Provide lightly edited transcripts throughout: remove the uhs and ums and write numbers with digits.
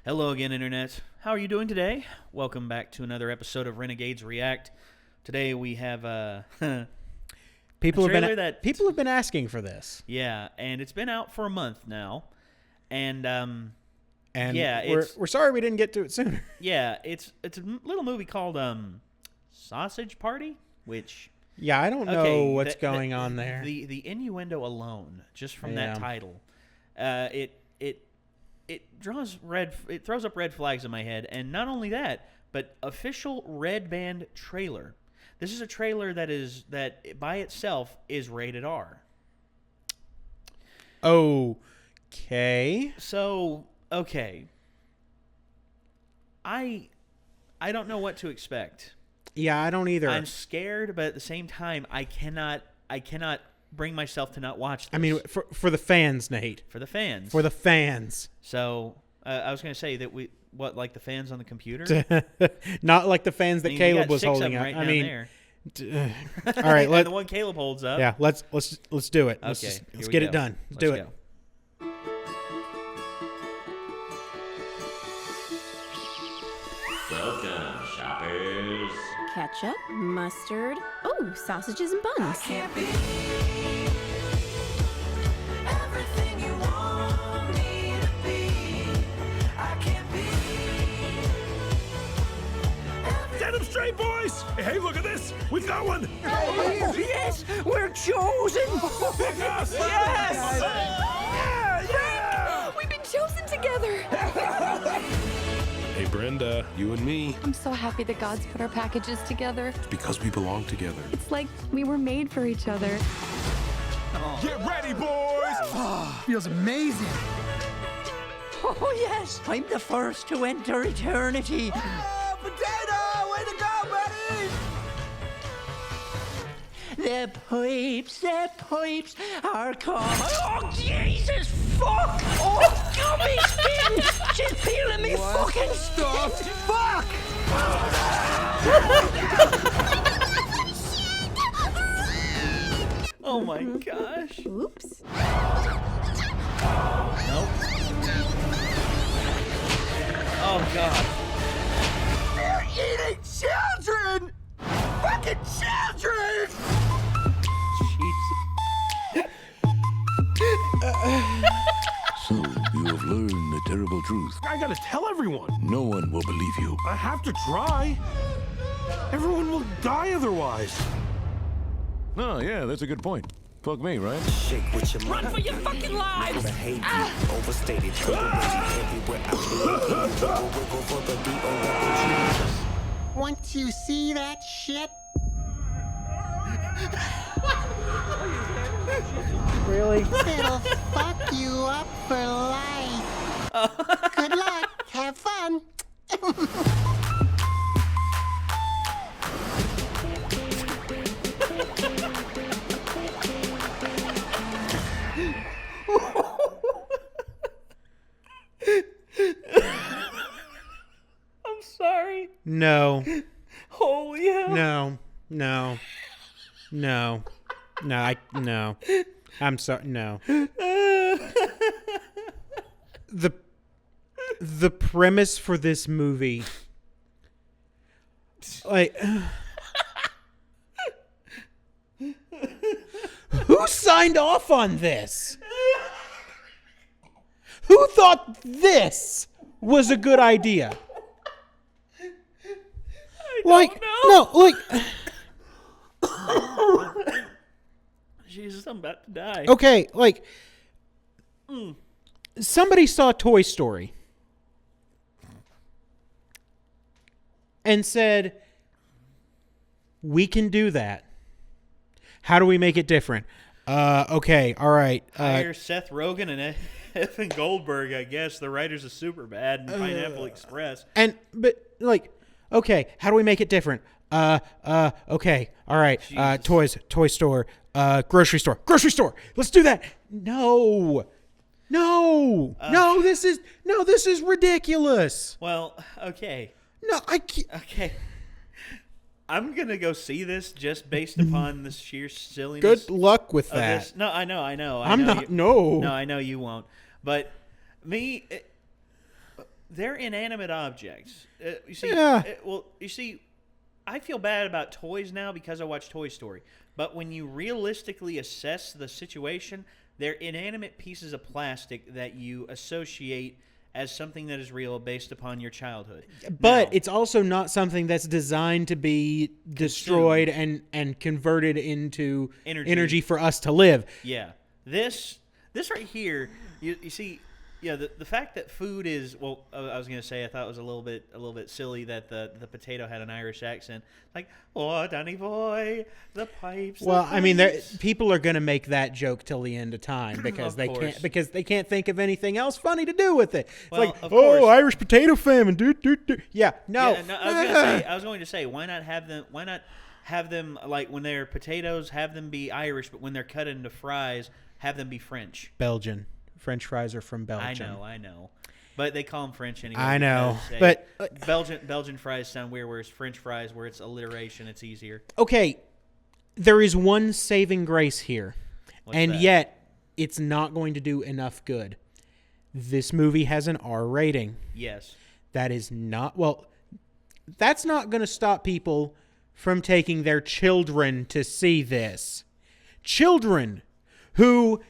Hello again, Internet. How are you doing today? Welcome back to another episode of Renegades React. Today we have people have been asking for this. Yeah, and it's been out for a month now, and yeah, we're sorry we didn't get to it sooner. Yeah, it's a little movie called Sausage Party, which I don't know what's going on there. The innuendo alone, just from that title, it throws up red flags in my head, and not only that, but official red band trailer. This is a trailer that by itself is rated R. Okay. So, okay. I don't know what to expect. Yeah, I don't either. I'm scared, but at the same time, I cannot bring myself to not watch this. I mean, for the fans, Nate. For the fans. For the fans. So, I was going to say that like the fans on the computer? Not like the fans that Caleb was holding up. Right there. All right, the one Caleb holds up. Yeah, let's do it. Okay, let's get it done. Let's do it. Go. Welcome, shoppers. Ketchup, mustard, sausages and buns. I can't be everything you want me to be. I can't be. Set them straight, boys! Hey, look at this! We've got one! Yes, we're chosen. Pick us! Yes. We've been chosen together. Hey, Brenda, you and me. I'm so happy that God's put our packages together. It's because we belong together. It's like we were made for each other. Get ready, boys! Feels amazing. Oh yes, I'm the first to enter eternity. Oh, potato, way to go, buddy! The pipes are coming. Oh, Jesus, fuck! Oh, gummy spin! She's peeling me fucking stuff! Fuck! Oh my gosh. Oops. Nope. Oh god. They're eating children! Fucking children! Jeez. So, you have learned the terrible truth. I gotta tell everyone. No one will believe you. I have to try. Everyone will die otherwise. Oh, yeah, that's a good point. Fuck me, right? Shake with your Run for your fucking lives! overstated. Once you see that shit, Really? it'll fuck you up for life. Good luck. Have fun. I'm sorry. No. Holy hell. No. I'm sorry. No. The premise for this movie, like, who signed off on this? Who thought this was a good idea? Jesus, I'm about to die. Okay, somebody saw Toy Story and said, we can do that. How do we make it different? Okay, all right. Hire Seth Rogen and Evan Goldberg, I guess. The writers of Superbad and Pineapple Express. Okay, how do we make it different? Okay, all right. Jesus. Toy store, grocery store. Let's do that. No, this is ridiculous. Well, okay. No, I can't. Okay. I'm going to go see this just based upon the sheer silliness. Good luck with of that. This. No, I know. I'm not. No. No, I know you won't. But me, they're inanimate objects. You see, Yeah. you see, I feel bad about toys now because I watch Toy Story. But when you realistically assess the situation, they're inanimate pieces of plastic that you associate as something that is real based upon your childhood. But Now, it's also not something that's designed to be destroyed and converted into energy for us to live. yeah, this right here, you see. Yeah, the fact that food is I was gonna say I thought it was a little bit silly that the potato had an Irish accent, like oh Danny boy, the pipes. Well, the I mean, pipes." people are going to make that joke till the end of time because Of course. they can't think of anything else funny to do with it. It's Well, like, of course. Irish potato famine, dude. Yeah, no. Yeah, no, I was going to say, why not have them like when they're potatoes, have them be Irish, but when they're cut into fries, have them be French. Belgian. French fries are from Belgium. I know. But they call them French anyway. I know, because, but Belgian fries sound weird, whereas French fries, where it's alliteration, it's easier. okay, there is one saving grace here, What's and that? yet it's not going to do enough good. This movie has an R rating. Yes. That is not that's not going to stop people from taking their children to see this. Children who,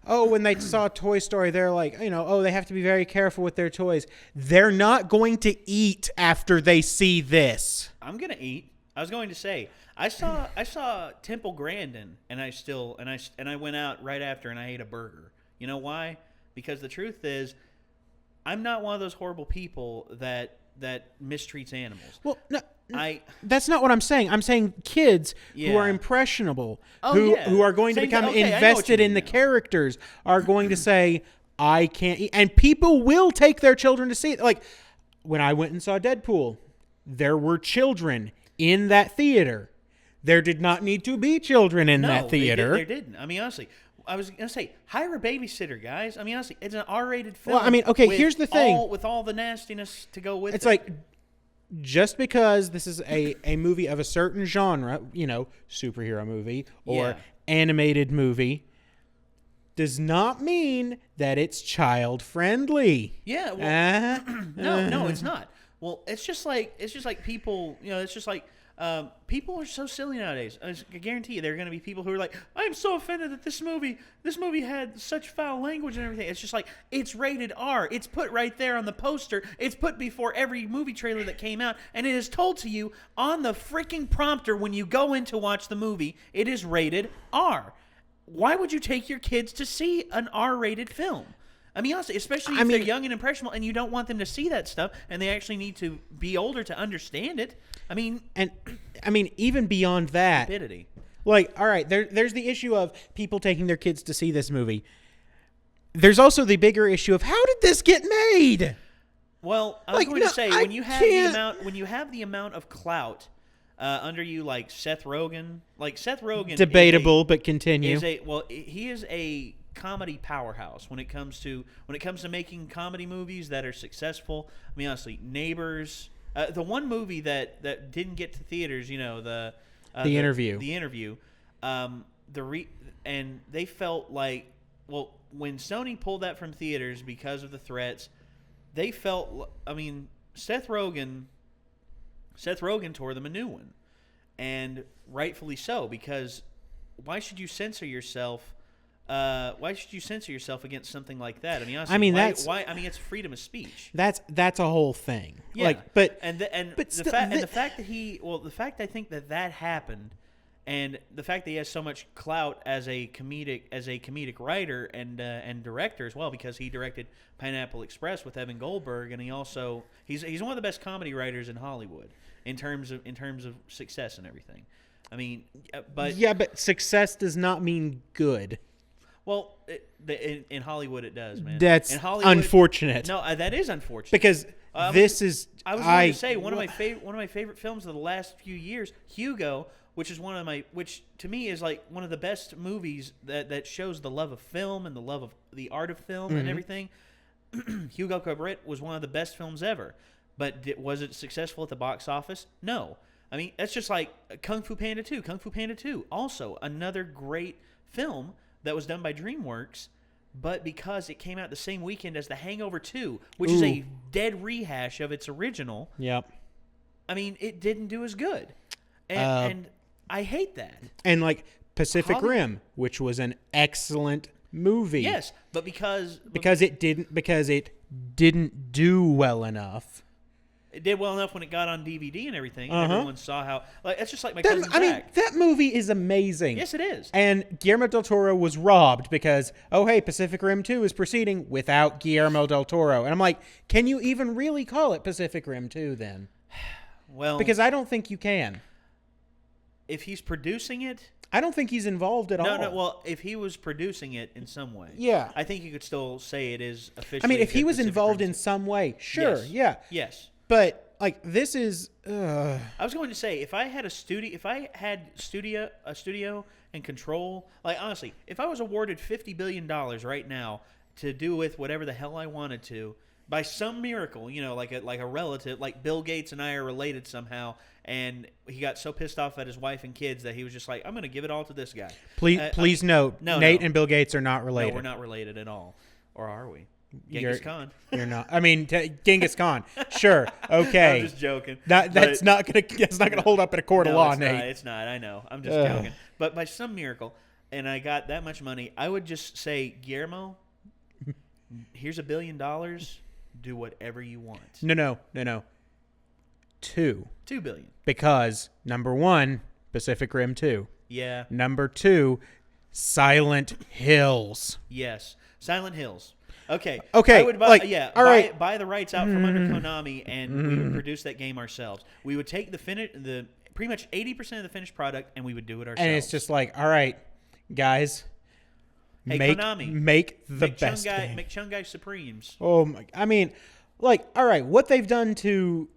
when they saw Toy Story, they're like, they have to be very careful with their toys. They're not going to eat after they see this. I'm gonna eat. I was going to say I saw Temple Grandin, and I went out right after and I ate a burger. You know why? Because the truth is, I'm not one of those horrible people that mistreats animals. Well, no, that's not what I'm saying. I'm saying kids who are impressionable, who are going to become invested in the characters, are going to say, I can't eat. And people will take their children to see it. Like, when I went and saw Deadpool, there were children in that theater. There did not need to be children in that theater. There didn't. I mean, honestly, I was going to say, hire a babysitter, guys. I mean, honestly, it's an R-rated film. Well, I mean, okay, here's the thing. With all the nastiness to go with it. It's like, just because this is a movie of a certain genre, superhero movie or animated movie, does not mean that it's child friendly. Yeah. Well, no, it's not. Well, it's just like people. It's just like people are so silly nowadays. I guarantee you, there are going to be people who are like, "I'm so offended that this movie had such foul language and everything." It's just like, it's rated R. It's put right there on the poster. It's put before every movie trailer that came out, and it is told to you on the freaking prompter when you go in to watch the movie. It is rated R. Why would you take your kids to see an R-rated film? I mean, honestly, especially if they're young and impressionable, and you don't want them to see that stuff, and they actually need to be older to understand it. I mean, even beyond that, stupidity. Like, all right, there's the issue of people taking their kids to see this movie. There's also the bigger issue of, how did this get made? Well, I was going to say, when you have the amount of clout under you, like Seth Rogen, debatable, but continue. He is a comedy powerhouse when it comes to making comedy movies that are successful. I mean, honestly, Neighbors, the one movie that didn't get to theaters, the Interview, and they felt like, well, when Sony pulled that from theaters because of the threats, they felt, I mean, Seth Rogen tore them a new one, and rightfully so, because why should you censor yourself? Why should you censor yourself against something like that? I mean, honestly, it's freedom of speech. That's a whole thing. Yeah. The fact I think that happened, and the fact that he has so much clout as a comedic writer and director as well, because he directed Pineapple Express with Evan Goldberg, and he's one of the best comedy writers in Hollywood in terms of success and everything. I mean, but success does not mean good. Well, in Hollywood it does, man. That's unfortunate. No, that is unfortunate. Because this is. I was going to say one of my favorite films of the last few years, Hugo, which to me is like one of the best movies that shows the love of film and the love of the art of film and everything. Hugo Cabret was one of the best films ever, but was it successful at the box office? No. I mean, that's just like Kung Fu Panda 2. Kung Fu Panda 2, also another great film that was done by DreamWorks, but because it came out the same weekend as The Hangover 2, which is a dead rehash of its original. Yep. I mean, it didn't do as good, and I hate that. And like Pacific Rim, which was an excellent movie. Yes, but because it didn't do well enough. It did well enough when it got on DVD and everything. And everyone saw how it's just like my cousin Jack. I mean, that movie is amazing. Yes, it is. And Guillermo del Toro was robbed because, Pacific Rim 2 is proceeding without Guillermo del Toro. And I'm like, can you even really call it Pacific Rim 2 then? Well, because I don't think you can. If he's producing it, I don't think he's involved at all. No. Well, if he was producing it in some way, yeah, I think you could still say it is officially. I mean, if he was Pacific involved Rim in some way, sure, yeah, yes. But like this is. I was going to say if I had a studio and control, like honestly, if I was awarded $50 billion right now to do with whatever the hell I wanted to, by some miracle, like a relative, like Bill Gates and I are related somehow, and he got so pissed off at his wife and kids that he was just like, I'm going to give it all to this guy. Please note, Nate and Bill Gates are not related. No, we're not related at all. Or are we? Genghis Khan. You're not. I mean, Genghis Khan. Sure. Okay. I'm just joking. That's not gonna hold up in a court of law, Nate. It's not. I know. I'm just joking. But by some miracle, and I got that much money, I would just say, Guillermo, here's $1 billion. Do whatever you want. No. $2 billion. Because number 1, Pacific Rim 2. Yeah. Number 2, Silent Hills. Yes, Silent Hills. Okay. I would buy, buy the rights out from under Konami, and we would produce that game ourselves. We would take the pretty much 80% of the finished product, and we would do it ourselves. And it's just like, all right, guys, Konami, make the best game. Make Chungai Supremes. Oh my! I mean, like, all right, what they've done to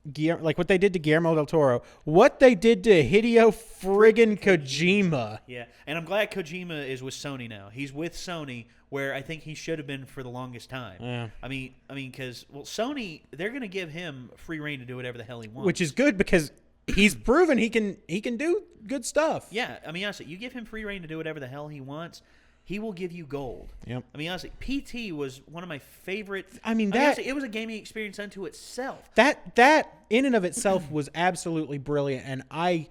what they did to Guillermo del Toro, what they did to Hideo friggin' Kojima. Yeah, and I'm glad Kojima is with Sony now. He's with Sony, where I think he should have been for the longest time. Yeah. I mean, because Sony, they're going to give him free reign to do whatever the hell he wants, which is good because he's proven he can do good stuff. Yeah, I mean, honestly, you give him free reign to do whatever the hell he wants, he will give you gold. Yep. I mean, honestly, PT was one of my favorite. I mean, honestly, it was a gaming experience unto itself. That in and of itself was absolutely brilliant, and I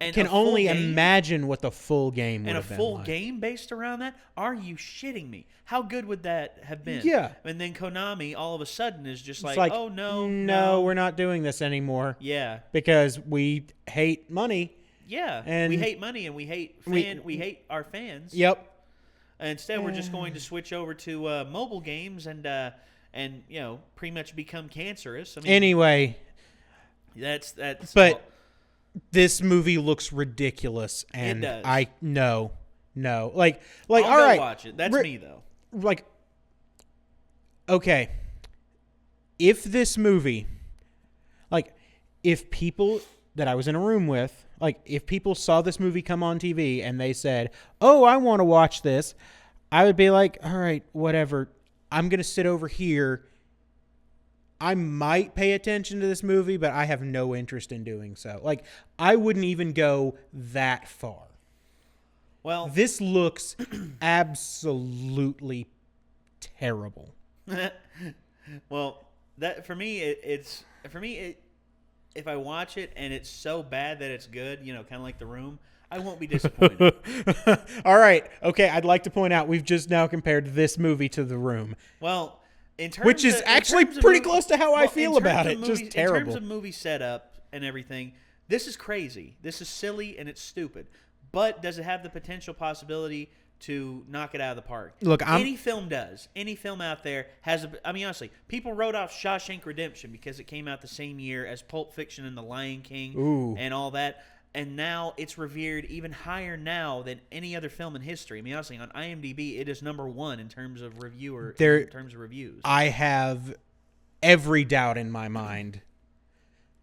can only imagine what the full game would have been. And a full game based around that? Are you shitting me? How good would that have been? Yeah. And then Konami all of a sudden is just like, oh no, we're not doing this anymore. Yeah. Because we hate money. Yeah, and we hate money, and we hate we hate our fans. Yep. And instead, we're just going to switch over to mobile games and pretty much become cancerous. I mean, anyway, that's. But this movie looks ridiculous, and it does. No, like I'll all right, watch it. That's me though. Like, okay, if this movie, like, if people that I was in a room with. Like, if people saw this movie come on TV and they said, oh, I want to watch this, I would be like, all right, whatever. I'm going to sit over here. I might pay attention to this movie, but I have no interest in doing so. Like, I wouldn't even go that far. Well, this looks absolutely terrible. Well, that for me, if I watch it and it's so bad that it's good, kind of like The Room, I won't be disappointed. All right. Okay, I'd like to point out we've just now compared this movie to The Room. Well, which is actually pretty close to how I feel about it. Just terrible. In terms of movie setup and everything, this is crazy. This is silly and it's stupid. But does it have the potential possibility to knock it out of the park? Look, any film does. Any film out there has I mean, honestly, people wrote off Shawshank Redemption because it came out the same year as Pulp Fiction and The Lion King and all that. And now it's revered even higher now than any other film in history. I mean, honestly, on IMDb, it is number 1 in terms of in terms of reviews. I have every doubt in my mind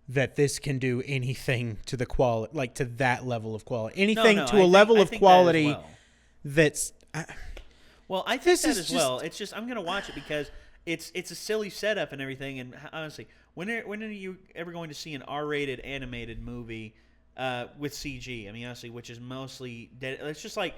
that this can do anything to the quality, like to that level of quality. Anything to a level of quality that's. Well, I think that as well. It's just I'm gonna watch it because it's a silly setup and everything. And honestly, when are you ever going to see an R-rated animated movie with CG? I mean, honestly, which is mostly dead. It's just like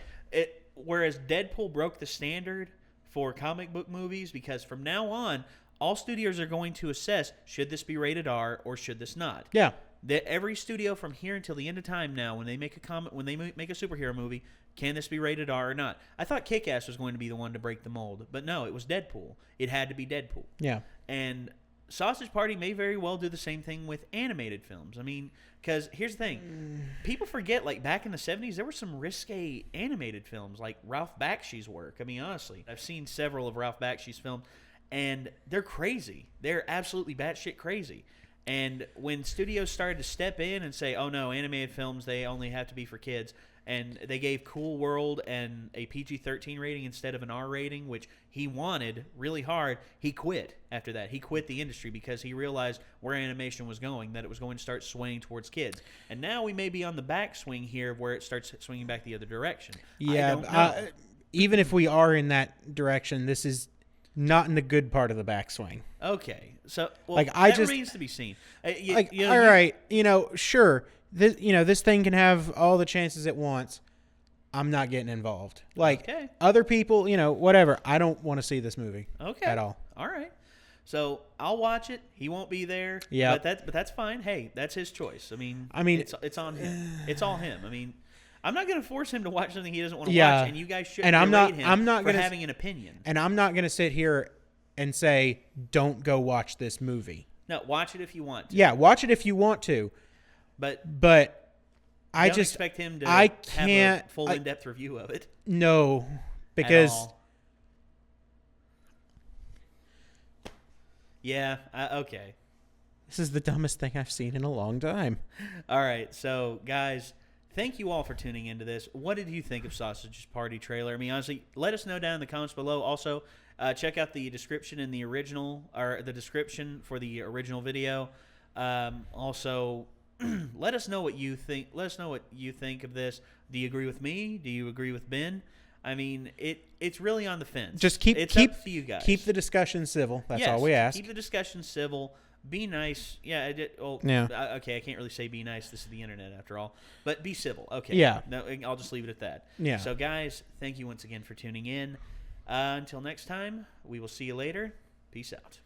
whereas Deadpool broke the standard for comic book movies, because from now on, all studios are going to assess, should this be rated R or should this not? Yeah. Every studio from here until the end of time now, when they make a superhero movie, can this be rated R or not? I thought Kick-Ass was going to be the one to break the mold, but no, it was Deadpool. It had to be Deadpool. Yeah. And Sausage Party may very well do the same thing with animated films. I mean, because here's the thing. People forget, like, back in the 70s, there were some risque animated films, like Ralph Bakshi's work. I mean, honestly, I've seen several of Ralph Bakshi's films, and they're crazy. They're absolutely batshit crazy. And when studios started to step in and say, oh, no, animated films, they only have to be for kids, and they gave Cool World and a PG-13 rating instead of an R rating, which he wanted really hard, he quit after that. He quit the industry because he realized where animation was going, that it was going to start swaying towards kids. And now we may be on the backswing here where it starts swinging back the other direction. Yeah, even if we are in that direction, this is not in the good part of the backswing. Okay, so like that remains to be seen. All right, sure. This thing can have all the chances it wants. I'm not getting involved. Like, other people, whatever. I don't want to see this movie at all. All right. So I'll watch it. He won't be there. Yeah. But that's fine. Hey, that's his choice. I mean, it's on him. It's all him. I mean, I'm not going to force him to watch something he doesn't want to watch, and you guys shouldn't berate him for having an opinion. And I'm not going to sit here and say, don't go watch this movie. No, watch it if you want to. Yeah, watch it if you want to. But I don't just expect him to have a full in-depth review of it. No, because yeah, okay. This is the dumbest thing I've seen in a long time. All right, so guys, thank you all for tuning into this. What did you think of Sausage Party trailer? I mean, honestly, let us know down in the comments below. Also, check out the description in the original, or the description for the original video. Also, let us know what you think. Let us know what you think of this. Do you agree with me? Do you agree with Ben? I mean, it's really on the fence. Just up to you guys. Keep the discussion civil. That's all we ask. Keep the discussion civil. Be nice. Yeah. Okay, I can't really say be nice. This is the internet after all. But be civil. Okay. Yeah. No, I'll just leave it at that. Yeah. So, guys, thank you once again for tuning in. Until next time, we will see you later. Peace out.